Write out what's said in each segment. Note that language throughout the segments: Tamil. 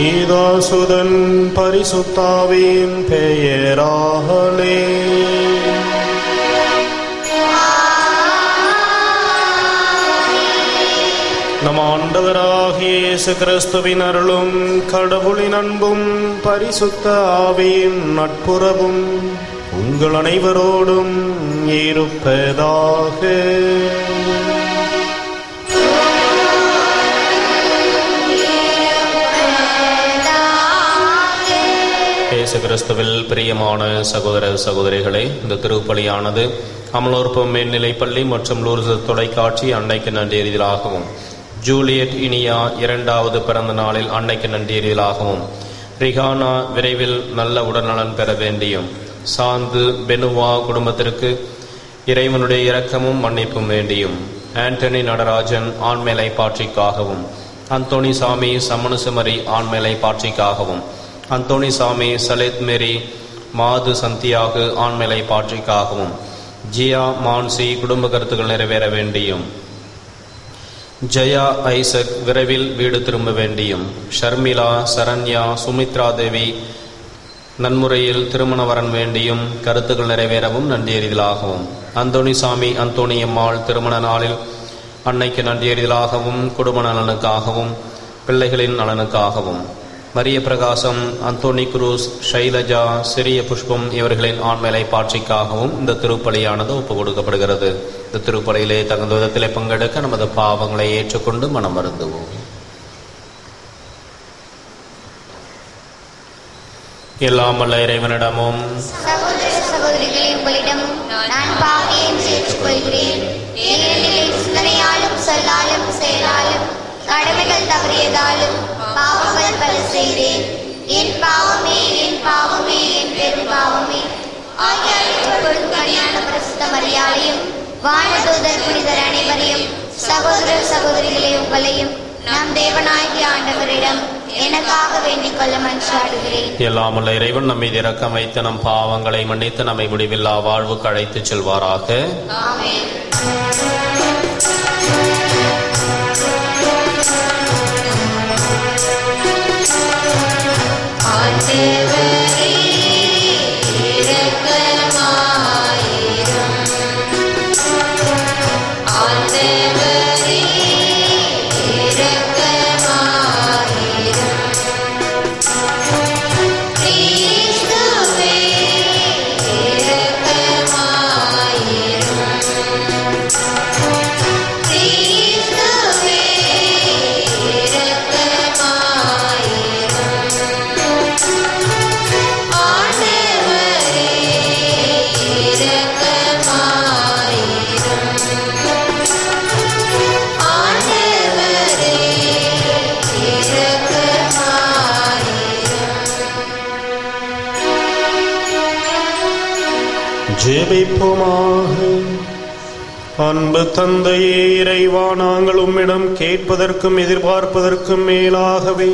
ஈதாசுதன் பரிசுத்தாவின் பெயராலே. நம் ஆண்டவராகிய இயேசு கிறிஸ்துவின் அருளும் கடவுளின் அன்பும் பரிசுத்த ஆவியின் நட்புறவும் உங்கள் அனைவரோடும் இருப்பதாக. இயேசு கிறிஸ்துவில் பிரியமான சகோதர சகோதரிகளே, இந்த திருப்பலியானது அமலோற்பம் மேல்நிலைப்பள்ளி மற்றும் லூர்து தொலைக்காட்சி அன்னைக்கு நன்றியறிதலாகவும், ஜூலியட் இனியா 2வது பிறந்த நாளில் அன்னைக்கு நன்றியறிதலாகவும், ரிஹானா விரைவில் நல்ல உடல்நலன் பெற வேண்டியும், சாந்து பெனுவா குடும்பத்திற்கு இறைவனுடைய இரக்கமும் மன்னிப்பும் வேண்டியும், ஆண்டனி நடராஜன் ஆண்மேலை பாட்சிக்காகவும், அந்தோணி சாமி சமனுசுமரி ஆண்மேலை பாட்சிக்காகவும், அந்தோணி சாமி சலேத் மேரி மாது சந்தியாகு ஆண்மேலை பாட்சிக்காகவும், ஜியா மான்சி குடும்ப கருத்துக்கள் நிறைவேற வேண்டியும், ஜெயா ஐசக் விரைவில் வீடு திரும்ப வேண்டியும், ஷர்மிளா சரண்யா சுமித்ரா தேவி நன்முறையில் திருமண வரன் வேண்டியும் கருத்துக்கள் நிறைவேறவும் நன்றியறிதலாகவும், அந்தோணி சாமி அந்தோணியம்மாள் திருமண நாளில் அன்னைக்கு நன்றியறிதலாகவும், குடும்ப நலனுக்காகவும் பிள்ளைகளின் நலனுக்காகவும், மரிய பிரகாசம் அந்தோனி குரூஸ் ஷைலஜா சிறிய புஷ்பம் இவர்களின் ஆண்மேலை பாட்சிக்காகவும் இந்த திருப்பலியானது ஒப்புக் கொடுக்கப்படுகிறது. இந்த திருப்பலியிலே தகுந்த விதத்திலே பங்கெடுக்க நமது பாவங்களை ஏற்றுக்கொண்டு மனம் வருந்துவோம். எல்லாம் வல்ல இறைவனிடமும் சகோதர சகோதரிகளே உங்களிடமும் நான் பாவியை ஏற்றுக்கொள்கிறேன். ஏனெனில் சிந்தனையாலும் சொல்லாலும் செயலாலும் கடமைகள் தவறியதாலும் பாவங்கள் பல செய்தேன். என் பாவமே என் பாவமே என் பெரும் பாவமே. ஆகியால் கல்யாண பிரசுத்த மரியாதையும் வானதூதர் புனிதர் அனைவரையும் சகோதர சகோதரிகளே உங்களையும் நம் தேவனாகிய ஆண்டவரிடம் எனக்காக வேண்டிக் கொள்ள மன்றாடுகிறேன். எல்லாம் வல்ல இறைவன் நம்மை இரக்கம் வைத்து நம் பாவங்களை மன்னித்து நம்மை முடிவில்லா வாழ்வுக்கு அழைத்துச் செல்வாராக. ஆமென். ஜெபிப்போமாக. அன்பு தந்தையே இறைவா, நாங்கள் உம்மிடம் கேட்பதற்கும் எதிர்பார்ப்பதற்கும் மேலாகவே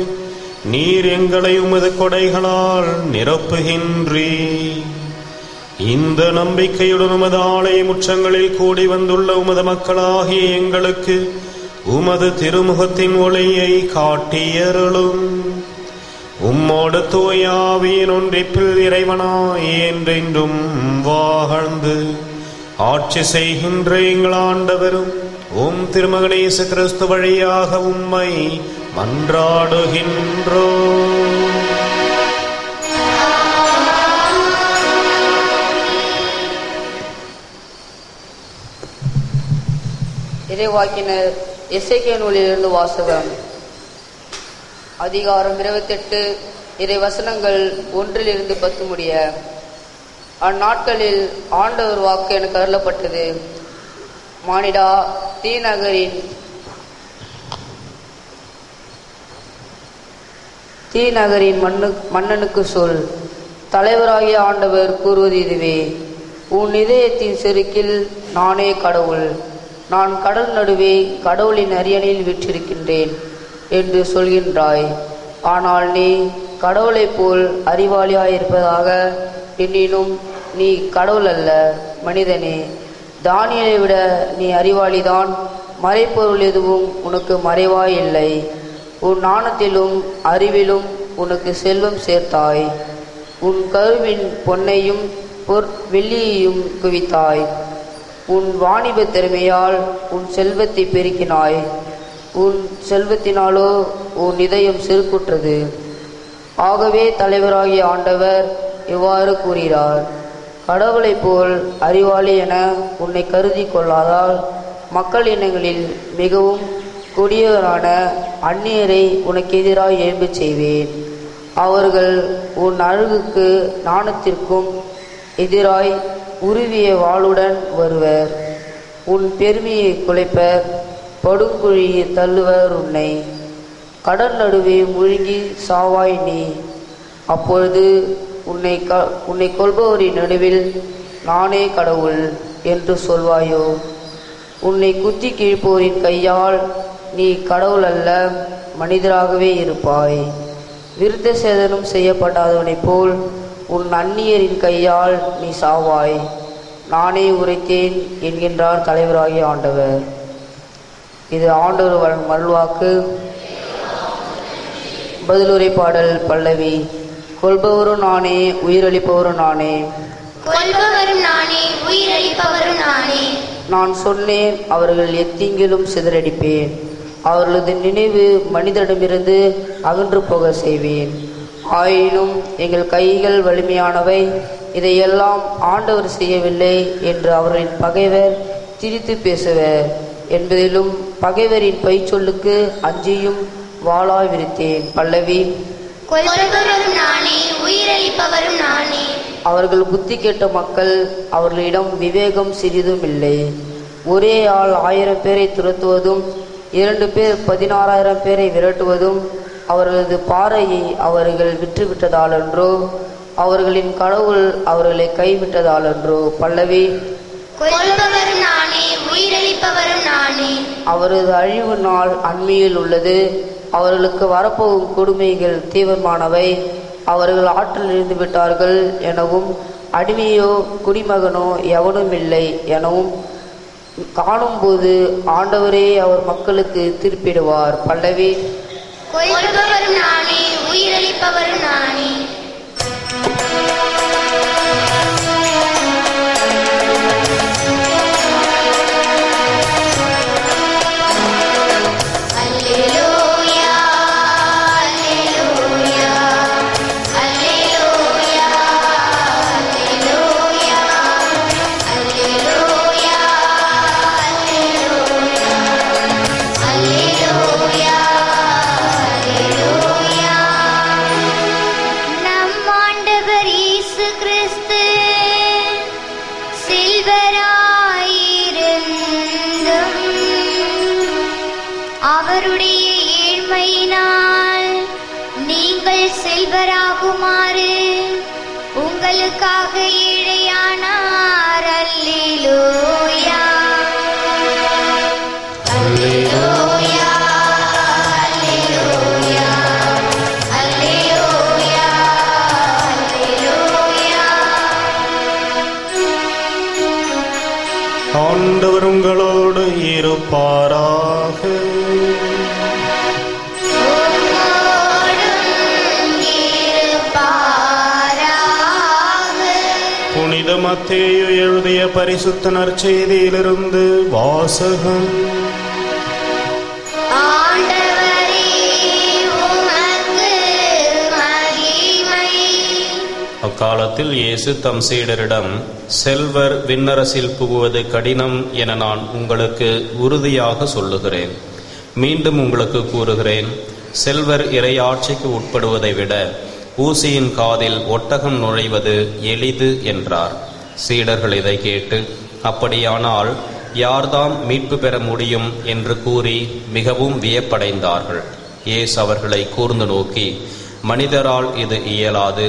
நீர் எங்களை உமது கொடைகளால் நிரப்புகின்றீர். இந்த நம்பிக்கையுடன் உமது ஆலய முற்றங்களில் கூடி வந்துள்ள உமது மக்களாகிய எங்களுக்கு உமது திருமுகத்தின் ஒளியை காட்டியருளும். உம்மோடு தூய ஆவியின் ஒன்றிப்பில் இறைவனாய் என்றென்றும் வாழ்ந்து ஆட்சி செய்கின்ற எங்கள் ஆண்டவரும் உம் திருமகன் இயேசு கிறிஸ்து வழியாக உம்மை மன்றாடுகின்றோம். இறைவாக்கினர் எசேக்கியேல் நூலிலிருந்து வாசகம். அதிகாரம் 28, இறை வசனங்கள் 1-10 முடிய. அந்நாட்களில் ஆண்டவர் வாக்கு எனக்கு அருளப்பட்டது. மானிடா, தீநகரின் மன்னனுக்கு சொல். தலைவராகிய ஆண்டவர் கூறுவது இதுவே: உன் இதயத்தின் செருக்கில் நானே கடவுள், நான் கடல் நடுவே கடவுளின் அரியணையில் வீற்றிருக்கின்றேன் என்று சொல்கின்றாய். ஆனால் நீ கடவுளைப் போல் அறிவாளியாயிருப்பதாக எண்ணினும் நீ கடவுள் அல்ல, மனிதனே. தானியேலை விட நீ அறிவாளிதான். மறைப்பொருள் எதுவும் உனக்கு மறைவாய் இல்லை. உன் ஞானத்திலும் அறிவிலும் உனக்கு செல்வம் சேர்த்தாய். உன் கருவின் பொன்னையும் வெள்ளியையும் குவித்தாய். உன் வாணிப திறமையால் உன் செல்வத்தை பெருக்கினாய். உன் செல்வத்தினாலோ உன் இதயம் செருக்குற்றது. ஆகவே தலைவராகிய ஆண்டவர் இவ்வாறு கூறுகிறார்: கடவுளைப் போல் அறிவாளி என உன்னை கருதி கொள்ளாதால் மக்கள் இனங்களில் மிகவும் கொடியவரான அந்நியரை உனக்கு எதிராக எழும்பச் செய்வேன். அவர்கள் உன் அழகுக்கு நாணத்திற்கும் எதிராய் உருவிய வாளுடன் வருவர். உன் பெருமையை குலைப்பர், படுங்குழியை தள்ளுவர். உன்னை கடல் நடுவே முழுங்கி சாவாய் நீ. அப்பொழுது உன்னை கொல்பவரின் நடுவில் நானே கடவுள் என்று சொல்வாயோ? உன்னை குத்தி கிழிப்போரின் கையால் நீ கடவுள் அல்ல, மனிதராகவே இருப்பாய். விருத்த சேதனம் செய்யப்படாதவனைப் போல் உன் அந்நியரின் கையால் நீ சாவாய். நானே உரைத்தேன் என்கின்றார் தலைவராகிய ஆண்டவர். இது ஆண்டவர் வழங்கும் அருள்வாக்கு. பதிலுரை பாடல் பல்லவி. கொல்பவரும் நானே, உயிரளிப்பவரும் நானே. கொல்பவரும் நானே, உயிரளிப்பவரும் நானே. நான் சொன்னேன், அவர்கள் எத்தீங்கிலும் சிதறடிப்பேன். அவர்களது நினைவு மனிதனிடமிருந்து அகன்று போக செய்வேன். ஆயினும் எங்கள் கைகள் வலிமையானவை, இதையெல்லாம் ஆண்டவர் செய்யவில்லை என்று அவர்களின் பகைவர் திரித்து பேசுவர் என்பதிலும் பகைவரின் பைச்சொல்லுக்கு அஞ்சியும் வாளாய் விரித்தேன். பல்லவி. கொல்பவரும் நானே, உயிரளிப்பவரும் நானே. அவர்கள் புத்தி கேட்ட மக்கள், அவர்களிடம் விவேகம் சிறிதும் இல்லை. ஒரே ஆள் 1000 பேரை துரத்துவதும் 2 பேர் 16,000 பேரை விரட்டுவதும் அவர்களது பாறையை அவர்கள் விற்றுவிட்டதாலன்றோ? அவர்களின் கடவுள் அவர்களை கைவிட்டதாலன்றோ? பல்லவி. கொல்பவரும் நானே, உயிரளிப்பவரும் நானே. அவரது அழிவு நாள் அண்மையில் உள்ளது. அவர்களுக்கு வரப்போகும் கொடுமைகள் தீவிரமானவை. அவர்கள் ஆற்றல் இருந்து விட்டார்கள் எனவும், அடிமையோ குடிமகனோ எவனும் இல்லை எனவும் காணும்போது ஆண்டவரே அவர் மக்களுக்கு திருப்பிடுவார். பல்லவி. கொல்பவரும் நானே, உயிரளிப்பவரும் நானே. அவருடைய ஏழ்மையினால் நீங்கள் செல்வராகுமாறு உங்களுக்காக ஏழையானார். அல்லேலூயா, அல்லேலூயா, அல்லேலூயா, அல்லேலூயா, அல்லேலூயா. ஆண்டவர் உங்களோடு இருப்பாராக. புனித மத்தேயு எழுதிய பரிசுத்த நற்செய்தியிலிருந்து வாசகம். அக்காலத்தில் இயேசு தம் சீடரிடம், செல்வர் விண்ணரசில் புகுவது கடினம் என நான் உங்களுக்கு உறுதியாக சொல்லுகிறேன். மீண்டும் உங்களுக்கு கூறுகிறேன், செல்வர் இறையாட்சிக்கு உட்படுவதை விட ஊசியின் காதில் ஒட்டகம் நுழைவது எளிது என்றார். சீடர்கள் இதை கேட்டு, அப்படியானால் யார்தாம் மீட்பு பெற முடியும் என்று கூறி மிகவும் வியப்படைந்தார்கள். இயேசு அவர்களை கூர்ந்து நோக்கி, மனிதரால் இது இயலாது,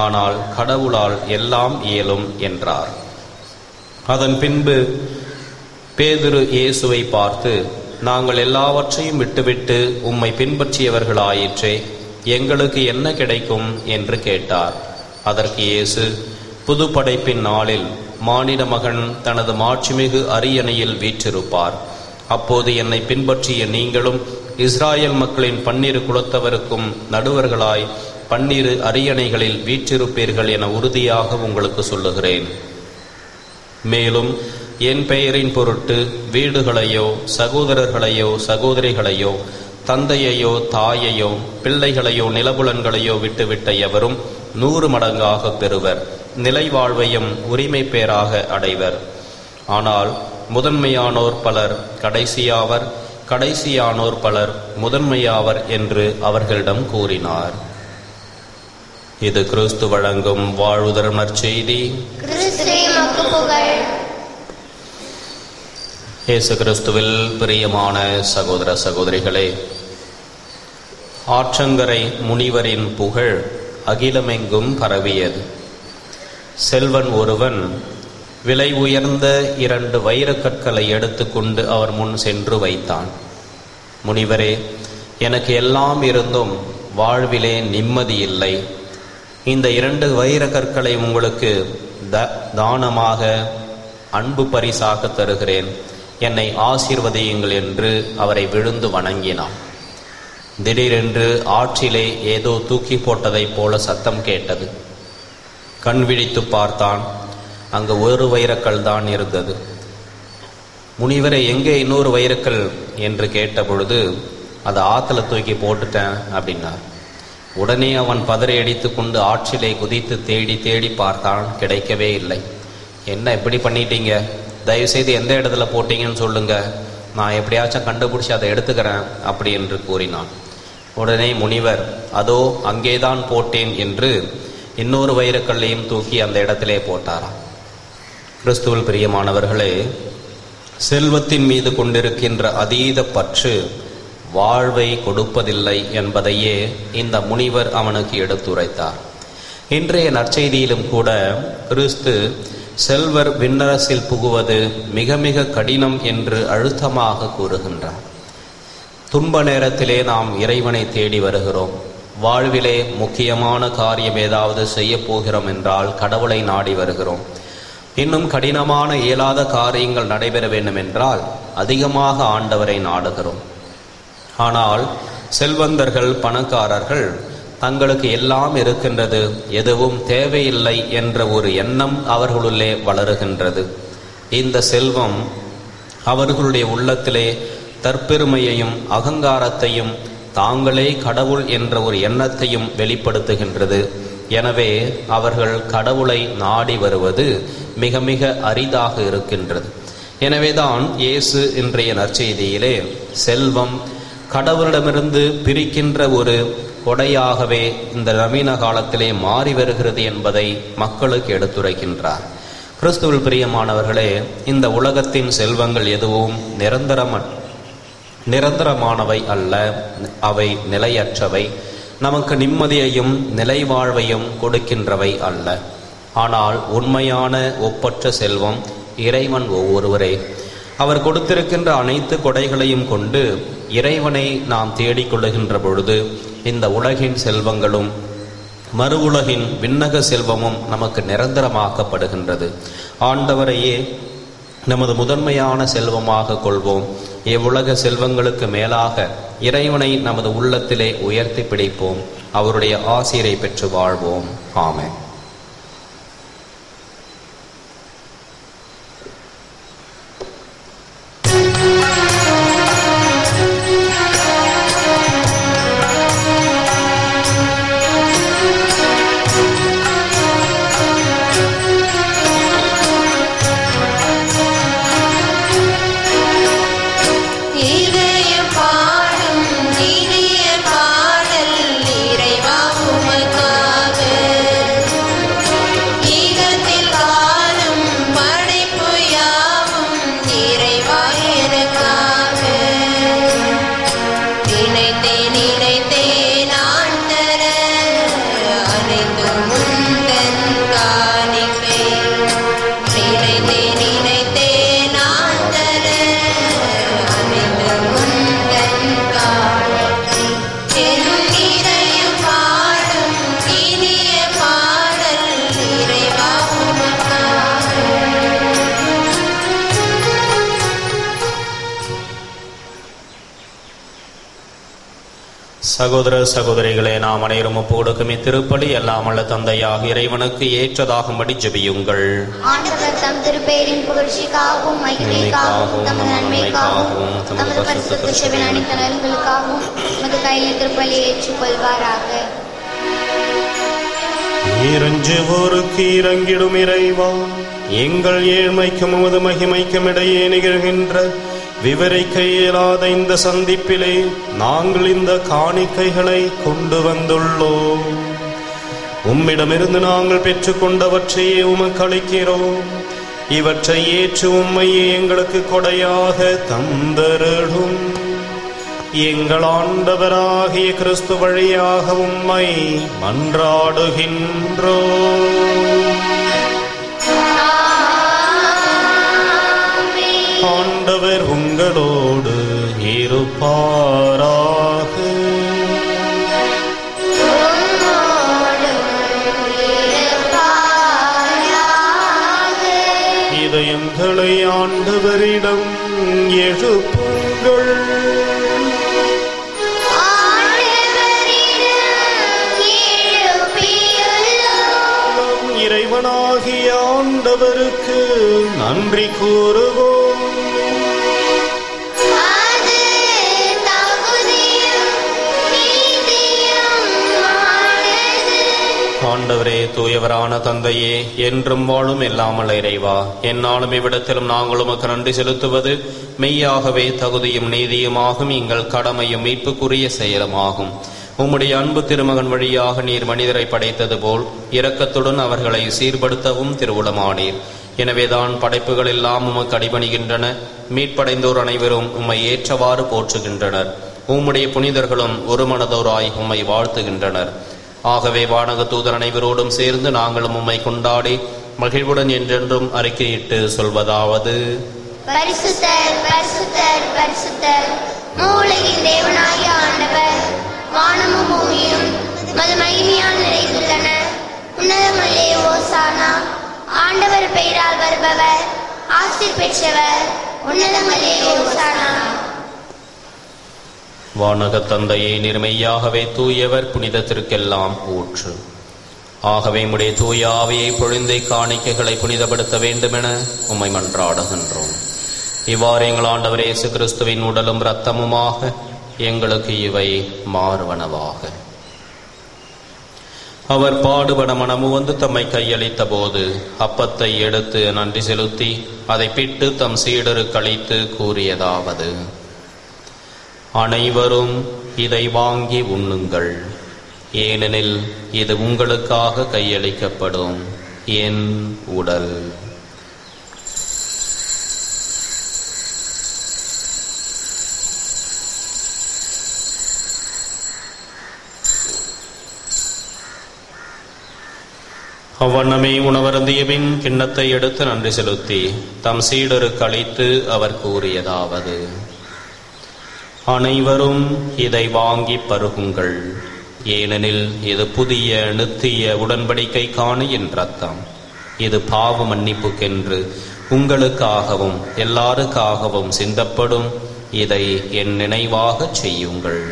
ஆனால் கடவுளால் எல்லாம் இயலும் என்றார். அதன் பின்பு பேதுரு இயேசுவை பார்த்து, நாங்கள் எல்லாவற்றையும் விட்டுவிட்டு உம்மை பின்பற்றியவர்களாயிற்றே, எங்களுக்கு என்ன கிடைக்கும் என்று கேட்டார். அதற்கு இயேசு, புது படைப்பின் நாளில் மானிட மகன் தனது மாட்சிமிகு அரியணையில் வீற்றிருப்பார். அப்போது என்னை பின்பற்றிய நீங்களும் இஸ்ராயல் மக்களின் 12 குலத்தவருக்கும் நடுவர்களாய் 12 அரியணைகளில் வீற்றிருப்பீர்கள் என உறுதியாக உங்களுக்கு சொல்லுகிறேன். மேலும் என் பெயரின் பொருட்டு வீடுகளையோ சகோதரர்களையோ சகோதரிகளையோ தந்தையையோ தாயையோ பிள்ளைகளையோ நிலபுலன்களையோ விட்டுவிட்ட எவரும் 100 மடங்காக பெறுவர், நிலை வாழ்வையும் உரிமை பேராக அடைவர். ஆனால் முதன்மையானோர் பலர் கடைசியாவர், கடைசியானோர் பலர் முதன்மையாவர் என்று அவர்களிடம் கூறினார். இது கிறிஸ்து வழங்கும் வாழ்வுதரும் நற்செய்தி. இயேசு கிறிஸ்துவில் பிரியமான சகோதர சகோதரிகளே, ஆற்றங்கரை முனிவரின் புகழ் அகிலமெங்கும் பரவியது. செல்வன் ஒருவன் விலை உயர்ந்த 2 வைரக்கற்களை எடுத்துக்கொண்டு அவர் முன் சென்று வைத்தான். முனிவரே, எனக்கு எல்லாம் இருந்தும் வாழ்விலே நிம்மதி இல்லை. இந்த 2 வைரக்கற்களை உங்களுக்கு தானமாக அன்பு பரிசாக தருகிறேன், என்னை ஆசீர்வதியுங்கள் என்று அவரை விழுந்து வணங்கினான். திடீரென்று ஆற்றிலே ஏதோ தூக்கி போட்டதைப் போல சத்தம் கேட்டது. கண் விழித்து பார்த்தான். அங்கு 1 வைரக்கல் தான் இருந்தது. முனிவரை, எங்கே இன்னொரு வைரக்கல் என்று கேட்டபொழுது, அதை ஆற்றுல தூக்கி போட்டுட்டேன் அப்படின்னார். உடனே அவன் பதறி அடித்து கொண்டு ஆற்றிலே குதித்து தேடி தேடி பார்த்தான். கிடைக்கவே இல்லை. என்ன இப்படி பண்ணிட்டீங்க? தயவுசெய்து எந்த இடத்துல போட்டீங்கன்னு சொல்லுங்க, நான் எப்படியாச்சும் கண்டுபிடிச்சி அதை எடுத்துக்கிறேன் அப்படி என்று கூறினான். உடனே முனிவர், அதோ அங்கேதான் போட்டேன் என்று இன்னொரு வைரக்கல்லையும் தூக்கி அந்த இடத்திலே போட்டாராம். கிறிஸ்துவில் பிரியமானவர்களே, செல்வத்தின் மீது கொண்டிருக்கின்ற அதீத பற்று வாழ்வை கொடுப்பதில்லை என்பதையே இந்த முனிவர் அவனுக்கு எடுத்துரைத்தார். இன்றைய நற்செய்தியிலும் கூட கிறிஸ்து செல்வர் விண்ணரசில் புகுவது மிக மிக கடினம் என்று அழுத்தமாக கூறுகின்றார். துன்ப நேரத்திலே நாம் இறைவனை தேடி வருகிறோம். வாழ்விலே முக்கியமான காரியம் ஏதாவது செய்ய போகிறோம் என்றால் கடவுளை நாடி வருகிறோம். இன்னும் கடினமான இயலாத காரியங்கள் நடைபெற வேண்டும் என்றால் அதிகமாக ஆண்டவரை நாடுகிறோம். ஆனால் செல்வந்தர்கள், பணக்காரர்கள் தங்களுக்கு எல்லாம் இருக்கின்றது, எதுவும் தேவையில்லை என்ற ஒரு எண்ணம் அவர்களுள்ளே வளருகின்றது. இந்த செல்வம் அவர்களுடைய உள்ளத்திலே தற்பெருமையையும் அகங்காரத்தையும் தாங்களே கடவுள் என்ற ஒரு எண்ணத்தையும் வெளிப்படுத்துகின்றது. எனவே அவர்கள் கடவுளை நாடி வருவது மிக மிக அரிதாக இருக்கின்றது. எனவேதான் இயேசு இன்றைய நற்செய்தியிலே செல்வம் கடவுளிடமிருந்து பிரிக்கின்ற ஒரு கொடையாகவே இந்த நவீன காலத்திலே மாறி வருகிறது என்பதை மக்களுக்கு எடுத்துரைக்கின்றார். கிறிஸ்துவில் பிரியமானவர்களே, இந்த உலகத்தின் செல்வங்கள் எதுவும் நிரந்தரமானவை அல்ல. அவை நிலையற்றவை, நமக்கு நிம்மதியையும் நிலைவாழ்வையும் கொடுக்கின்றவை அல்ல. ஆனால் உண்மையான ஒப்பற்ற செல்வம் இறைவன் ஒவ்வொருவரே. அவர் கொடுத்திருக்கின்ற அனைத்து கொடைகளையும் கொண்டு இறைவனை நாம் தேடிக்கொள்ளுகின்ற பொழுது இந்த உலகின் செல்வங்களும் மறு உலகின் விண்ணக செல்வமும் நமக்கு நிரந்தரமாக்கப்படுகின்றது. ஆண்டவரையே நமது முதன்மையான செல்வமாக கொள்வோம். இவ்வுலக செல்வங்களுக்கு மேலாக இறைவனை நமது உள்ளத்திலே உயர்த்தி பிடிப்போம். அவருடைய ஆசீரை பெற்று வாழ்வோம். ஆமென். இறைவா உமக்காக சகோதர சகோதரிகளே, நாம் அனைவரும் ஒப்பு கொடுக்கும் இத்திருப்பலி எல்லாம் வல்ல தந்தையாக இறைவனுக்கு ஏற்றதாகும்படி ஜெபியுங்கள். ஆண்டவர் தம் திருப்பெயரின் புகழ்ச்சிக்காகவும் மகிமைக்காகவும் தமது நன்மைக்காகவும் தமது பரிசுத்த சபையின் அனைத்து நலன்களுக்காகவும் உமது கையில் திருப்பலியை ஏற்றுக்கொள்வாராக. இறஞ்சுவோருக்கு இறங்கிடும் இறைவா, எங்கள் ஏழ்மைக்கும் உமது மகிமைக்கும் இடையே நிகழ்கின்ற விவரிக்க இயலாத இந்த சந்திப்பிலே நாங்கள் இந்த காணிக்கைகளை கொண்டு வந்துள்ளோம். உம்மிடமிருந்து நாங்கள் பெற்றுக்கொண்டவற்றையே உமக்கு அளிக்கிறோம். இவற்றை ஏற்று உம்மையே எங்களுக்கு கொடையாக தந்தருளும். எங்கள் ஆண்டவராகிய கிறிஸ்து வழியாக உம்மை மன்றாடுகின்றோம். ஆண்டவர் உங்களோடு இருப்பாராக. இதயங்களை ஆண்டவரிடம் எழுப்புங்கள். இறைவனாகிய ஆண்டவருக்கு நன்றி கூறுவோம். ஆண்டவரே, தூயவரான தந்தையே, என்றும் வாழும் எல்லாமல்ல இறைவா, எந்நாளும் இவ்விடத்திலும் நாங்கள் உமக்கு நன்றி செலுத்துவது மெய்யாகவே தகுதியும் நீதியுமாகும், எங்கள் கடமையும் மீட்புக்குரிய செயலுமாகும். உம்முடைய அன்பு திருமகன் வழியாக நீர் மனிதரை படைத்தது போல் இரக்கத்துடன் அவர்களை சீர்படுத்தவும் திருவுளமானீர். எனவேதான் படைப்புகள் எல்லாம் உமக்கு அடிபணிகின்றன. மீட்படைந்தோர் அனைவரும் உம்மை ஏற்றவாறு போற்றுகின்றனர். உம்முடைய புனிதர்களும் ஒரு மனதோராய் உம்மை வாழ்த்துகின்றனர். ஆகவே வானக தூதர் அனைவரோடும் சேர்ந்து நாங்களும் உம்மை கொண்டாடி மகிழ்வுடன் என்றென்றும் அறிக்கையிட்டு சொல்வதாவது: பரிசுத்தர் பரிசுத்தர் பரிசுத்தர், மூலகின் தேவனாகிய ஆண்டவர், வானமும் பூமியும் மது மகிமையால் நிறைந்துள்ளன. உன்னதங்களிலே ஓசானா. ஆண்டவர் பெயரால் வருபவர் ஆசீர் பெற்றவர். உன்னதங்களிலே ஓசானா. வானக தந்தையை நிர்மையாகவே தூயவர், புனிதத்திற்கெல்லாம் ஊற்று. ஆகவே உம்முடைய தூய ஆவியை பொழிந்தை காணிக்கைகளை புனிதப்படுத்த வேண்டுமென உம்மை மன்றாடுகின்றோம். இவ்வாறு எங்கள் ஆண்டவர் இயேசு கிறிஸ்துவின் உடலும் இரத்தமுமாக எங்களுக்கு இவை மாறுவனவாக. அவர் பாடுபட மனமு வந்து தம்மை கையளித்த போது அப்பத்தை எடுத்து நன்றி செலுத்தி அதை பிட்டு தம் சீடருக்கு அளித்து கூறியதாவது: அனைவரும் இதை வாங்கி உண்ணுங்கள், ஏனெனில் இது உங்களுக்காக கையளிக்கப்படும் என் உடல். அவ்வண்ணமே உணவருந்திய பின் கிண்ணத்தை எடுத்து நன்றி செலுத்தி தம் சீடருக்கு அளித்து அவர் கூறியதாவது: அனைவரும் இதை வாங்கி பருகுங்கள், ஏனெனில் இது புதிய நித்திய உடன்படிக்கைக்கான என் இரத்தம். இது பாவ மன்னிப்புக்கென்று உங்களுக்காகவும் எல்லாருக்காகவும் சிந்தப்படும். இதை என் நினைவாக செய்யுங்கள்.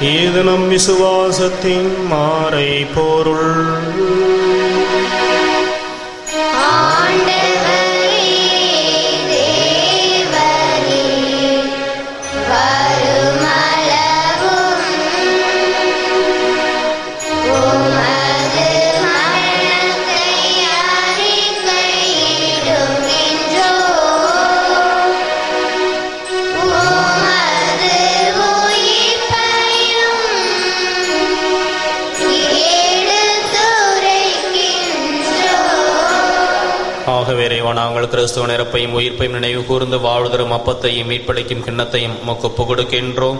இது நம் விசுவாசத்தின் மாறை பொருள். ஆகவே இறைவா, நாங்கள் கிறிஸ்துவ இறப்பையும் உயிர்ப்பையும் நினைவு கூர்ந்து வாழ்தரும் அப்பத்தையும் மீட்பளிக்கும் கிண்ணத்தையும் உமக்கு ஒப்புக் கொடுக்கின்றோம்.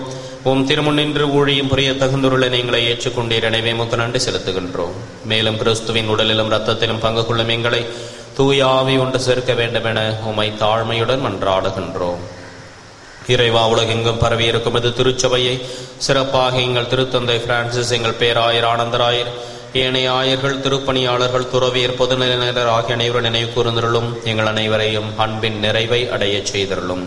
உம் திருமுன் நின்று ஊழியும் புரிய தகுந்துள்ள நீங்களை ஏற்றுக்கொண்டீர். எனவே உமக்கு நன்றி செலுத்துகின்றோம். மேலும் கிறிஸ்துவின் உடலிலும் இரத்தத்திலும் பங்கு கொள்ளும் எங்களை தூய ஆவி ஒன்று சேர்க்க வேண்டும் என உம்மை தாழ்மையுடன் மன்றாடுகின்றோம். இறைவா, உலகெங்கும் பரவி இருக்கும் இது திருச்சபையை சிறப்பாக எங்கள் திருத்தந்தை பிரான்சிஸ், எங்கள் பேராயர் ஆனந்தராயர், ஏனைய ஆயர்கள், திருப்பணியாளர்கள், துறவியர், பொதுநிலையினர் ஆகிய அனைவரும் நினைவு கூர்ந்தருளும். எங்கள் அனைவரையும் அன்பின் நிறைவை அடைய செய்தருளும்.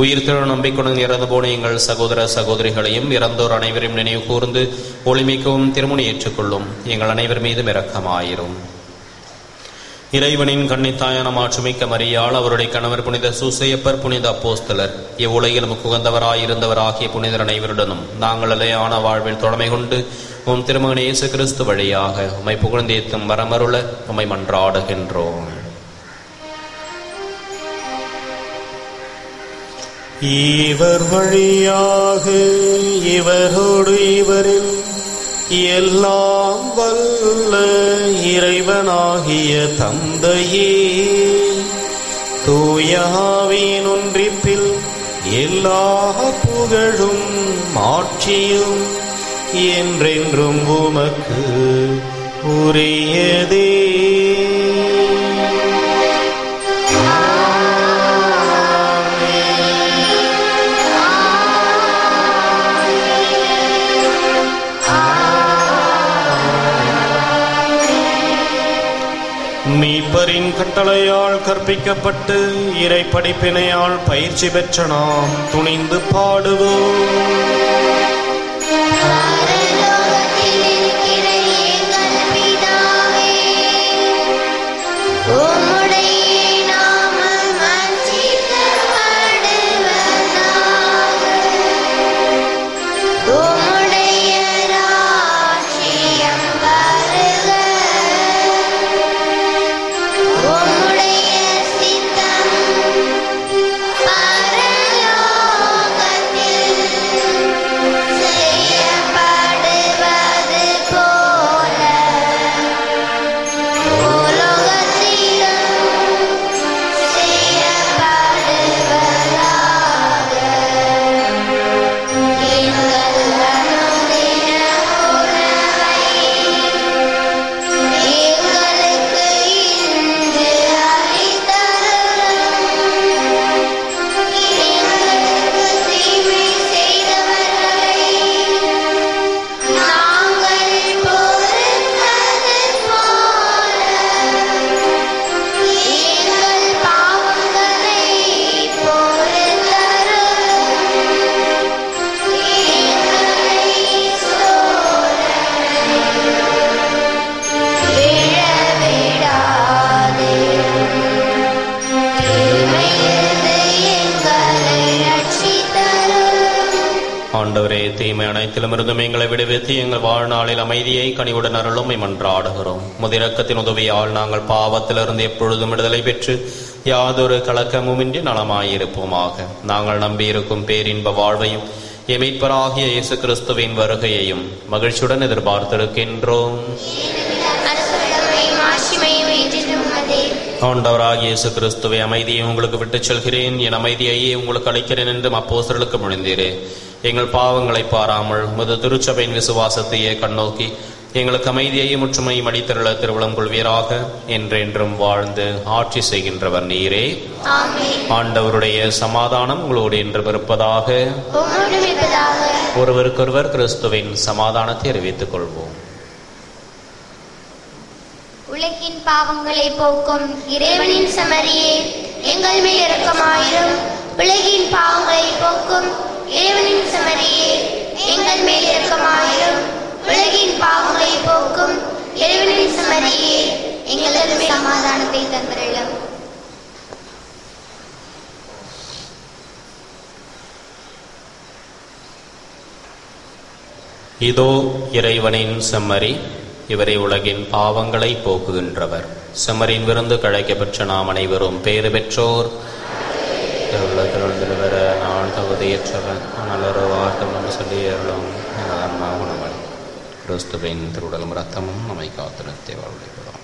உயிர் திரு நம்பிக்கையுடன் இறந்து போன எங்கள் சகோதர சகோதரிகளையும் இறந்தோர் அனைவரையும் நினைவு கூர்ந்து ஒளிமிக்கவும் திருமணி ஏற்றுக்கொள்ளும். எங்கள் அனைவர் மீதும் இரக்கமாயிரும். இறைவனின் கன்னித்தாயான மாட்சிமிக்க மரியாள், அவருடைய கணவர் புனித சூசையப்பர், புனித அப்போஸ்தலர், இவ்வுலகில் முக்குகந்தவராயிருந்தவர் ஆகிய புனிதர் அனைவருடனும் நாங்கள் நிலையான வாழ்வில் தொடமை கொண்டு உம் திருமகன் இயேசு கிறிஸ்து வழியாக உம்மை புகழ்ந்தேத்தும் வரமருள உம்மை மன்றாடுகின்றோம். இவர் வழியாக இவரோடு இவரில் எல்லாம் வல்ல இறைவனாகிய தந்தையே, தூயாவின் ஒன்றிப்பில் எல்லா புகழும் ஆட்சியும் என்றென்றும் உமக்கு உரியதே. மீட்பரின் கட்டளையால் கற்பிக்கப்பட்டு இறை படிப்பினையால் பயிற்சி பெற்ற நாம் துணிந்து பாடுவோம். ஆண்டவரே, தீமை அனைத்திலுமிருந்தும் எங்களை விடுவித்து எங்கள் வாழ்நாளில் அமைதியை கனிவுடன் அருளும் மன்றாடுகிறோம். முதிரக்கத்தின் உதவியால் நாங்கள் பாவத்திலிருந்து எப்பொழுதும் விடுதலை பெற்று யாதொரு கலக்கமுமின்றி நலமாயிருப்போமாக. நாங்கள் நம்பியிருக்கும் பேரின்ப வாழ்வையும் எமீட்பராகிய இயேசு கிறிஸ்துவின் வருகையையும் மகிழ்ச்சியுடன் எதிர்பார்த்திருக்கின்றோம். ஆண்டவராகிய இயேசு கிறிஸ்துவை, அமைதியை உங்களுக்கு விட்டுச் செல்கிறேன், என் அமைதியையே உங்களுக்கு அளிக்கிறேன் என்றும் அப்போஸ்தலருக்கு மொழிந்தீரே. எங்கள் பாவங்களை பாராமல் உமது திருச்சபையின் விசுவாசத்தையே கண்ணோக்கி எங்களுக்கு அமைதியையும் முற்றுமையும் அளித்தருள திருவுளம் கொள்வீராக. என்றென்றும் வாழ்ந்து ஆட்சி செய்கின்றவர் நீரே. ஆண்டவருடைய சமாதானம் உங்களோடு என்றும் இருப்பதாக. ஒருவருக்கொருவர் கிறிஸ்துவின் சமாதானத்தை அறிவித்துக் கொள்வோம். உலகின் பாவங்களை போக்கும் இறைவனின் செம்மறியே, எங்கள் மேல் இரக்கமாயிரும். உலகின் பாவங்களை போக்கும் இறைவனின் செம்மறியே, எங்கள் மேல் இரக்கமாயிரும். உலகின் பாவங்களை போக்கும் இறைவனின் செம்மறியே, எங்களுக்கு சமாதானத்தை தந்தருளும். இதோ இறைவனின் செம்மறி, இவரை உலகின் பாவங்களை போக்குகின்றவர். செம்மறியின் விருந்து கழைக்கப்பெற்ற நாம் அனைவரும் பேறு பெற்றோர். வர நான் தகுதியற்றவன், ஆனால் ஒரு வார்த்தை நம்ம சொல்லி ஏறலும் குணமளி. கிறிஸ்துவின் திருவுடலும் ரத்தமும் நம்மை காத்து நிறுத்தி வாழ்விக்கிறோம்.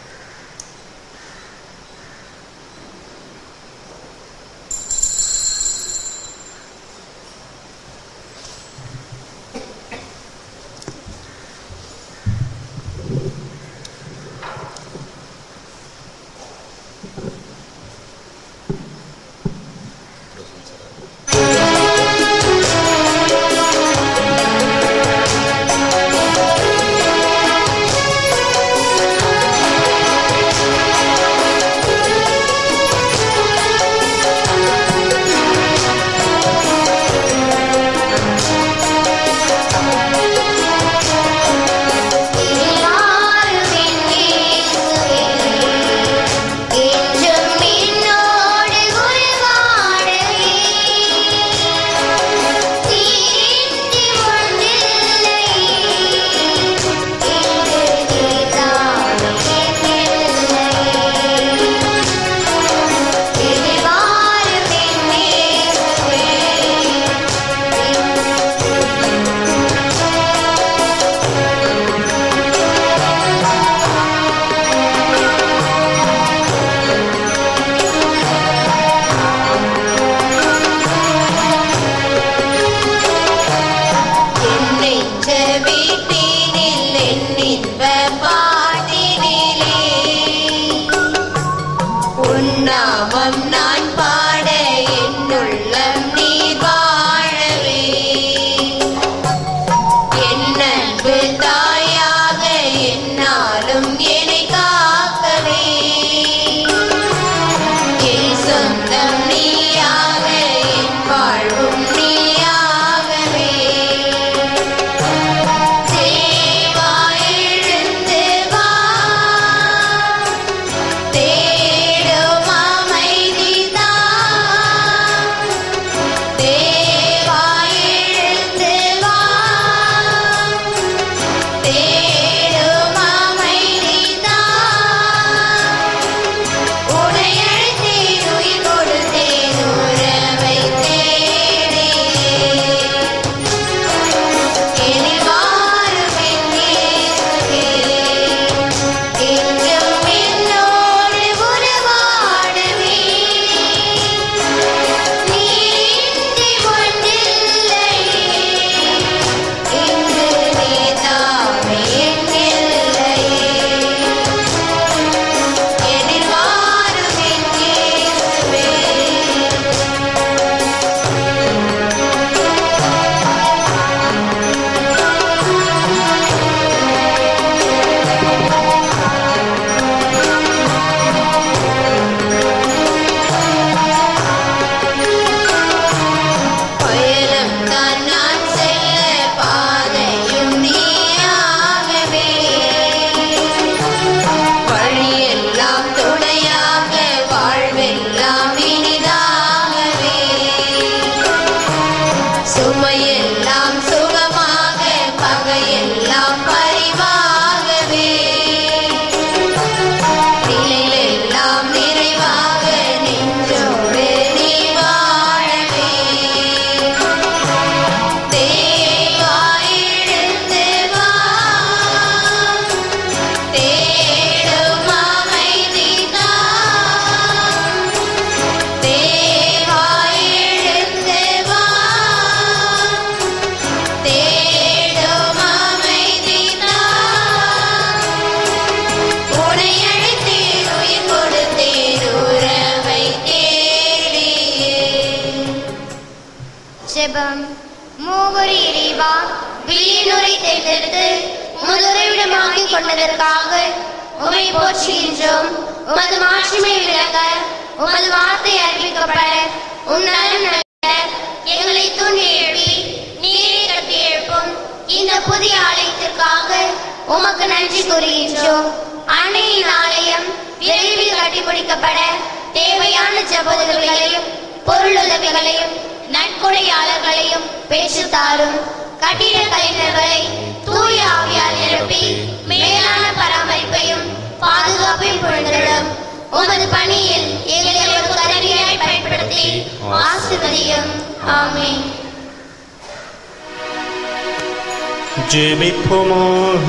சொன்னதற்காக உம்மை போற்றுகின்றோம். உமது மாட்சிமை விளங்க உமது வார்த்தை அறிவிக்கப்பட எங்களை தூண்டி எழுப்பி நீரை கட்டி எழுப்பும் இந்த புதிய ஆலயத்திற்காக உமக்கு நன்றி கூறுகின்றோம். அன்னையின் ஆலயம் விரைவில் கட்டி முடிக்கப்பட தேவையான ஜபோதவிகளையும் பொருளுதவிகளையும் நன்கொடையாளர்களையும் பெற்று தாரும். கட்டிட கலைஞர்களை தூய ஆவியால் நிரப்பி மேலான பராமரிப்பையும் பாதுகாப்பையும் பொழுதிடும். உமது பணியில் எங்களை ஒரு கருவியாய் பயன்படுத்தி ஆசீர்வதியும். ஆமென். ஜெபிப்போமாக.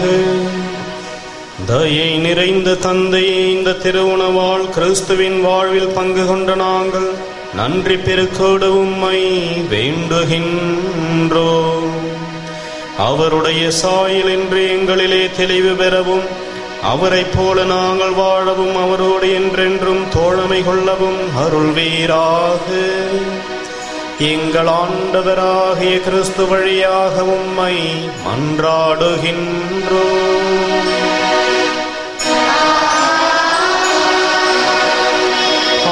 தயை நிறைந்த தந்தையே, இந்த திருவுணவால் கிறிஸ்துவின் வாழ்வில் பங்கு கொண்ட நாங்கள் நன்றி பெருக்கோடு உம்மை வேண்டுகின்றோம். அவருடைய சாயல் என்று எங்களிலே தெளிவு பெறவும், அவரைப் போல நாங்கள் வாழவும், அவரோடு என்றென்றும் தோழமை கொள்ளவும் அருள்வீராக. எங்கள் ஆண்டவராகிய கிறிஸ்து வழியாக உம்மை மன்றாடுகின்றோம்.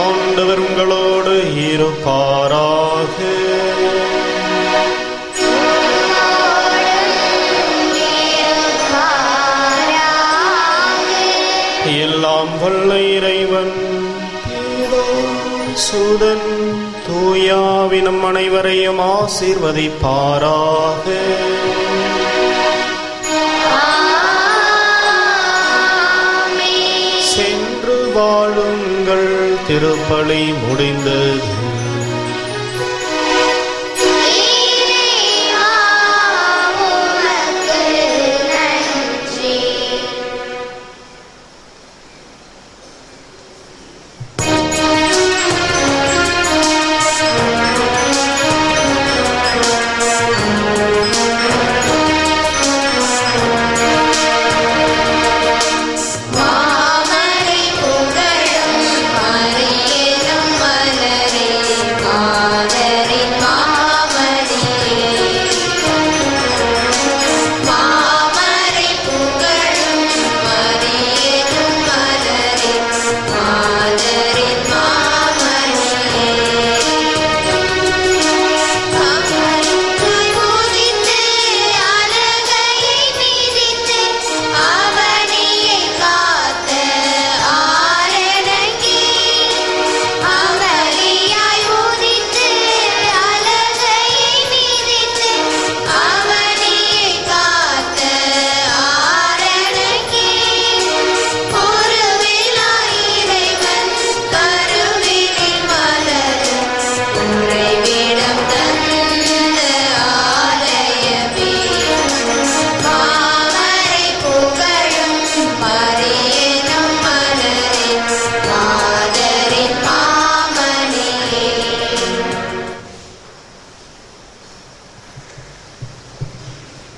ஆண்டவர் உங்களோடு இருப்பாராக. எல்லாம் வல்ல இறைவன் சுதன் தூயாவி நம் அனைவரையும் ஆசீர்வதிப்பாராக. சென்று வாழுங்கள். திருப்பலி முடிந்தது.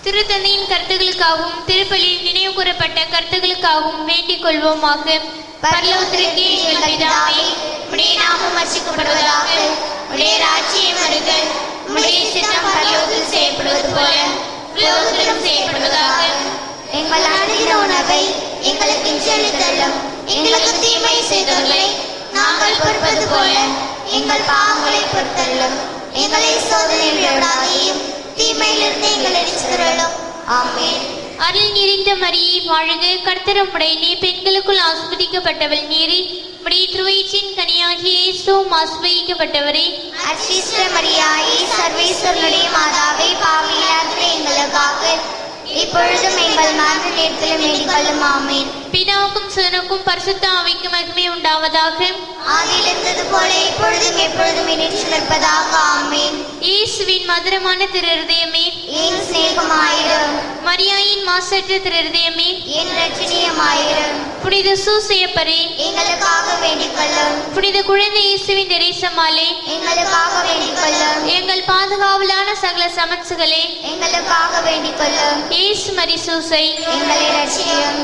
திருத்தந்தையின் கருத்துகளுக்காகவும் திருப்பலியில் நினைவு கூறப்பட்ட கருத்துகளுக்காகவும் வேண்டிக் கொள்வோமாக. பரலோகத்திற்கு எங்கள் பிதாவே, உம்முடைய நாமம் அர்ச்சிக்கப்படுவதாக. உம்முடைய ராஜ்யம் வருக. உம்முடைய சித்தம் பரலோகத்தில் செய்யப்படுவது போல பூலோகத்திலும் செய்யப்படுவதாக. எங்கள் அன்றாட உணவை எங்களுக்கு இன்று அளித்தருளும். எங்களுக்கு தீமை செய்தவர்களை நாங்கள் பொறுப்பது போல எங்கள் பாவங்களை பொறுத்தருளும். எங்களை சோதனையில் விடாதேயும் தீமையிலிருந்து எங்களை ரட்சித்தருளும். ஆமென். அருள் நிறைந்த மரியே வாழ்க. கர்த்தர் உம்முடையனே, பெண்களுக்குள் ஆசீர்வதிக்கப்பட்டவள் நீரே. உம்முடைய திருவயிற்றின் கனியாகிய இயேசுவும் ஆசீர்வதிக்கப்பட்டவரே. அச்சிஷ்ட மரியாயே, சர்வேஸ்வரனுடைய மாதாவே, பாவிகளாகிய எங்களுக்காக இப்பொழுதும் எங்கள் மரண நேரத்திலும் வேண்டிக் கொள்ளும். ஆமென். பிதாவுக்கும் சுதனுக்கும் பரிசுத்த ஆவிக்கும் மகிமை உண்டாவதாக. ஆதியில் இருந்தது போல இப்பொழுதும் எப்பொழுதும் இணைந்து நிற்பதாக. ஆமென். இயேசுவின் மதுரமான திருஹிருதயமே, என் சிநேகமாயிரும். மரியாயின் மாசற்ற திருஹிருதயமே, என் இரட்சணியமாயிரும். புனித சூசையப்பரே, எங்களுக்காக வேண்டிக் கொள்ளும். புனித குழந்தை இயேசுவின் தெரேசம்மாளே, எங்களுக்காக வேண்டிக் கொள்ளும். எங்கள் பாதுகாவலான சகல சமன்சுகளே, எங்களுக்காக வேண்டிக் கொள்ளும். இயேசு மரி சூசை, எங்களை ரட்சியும்.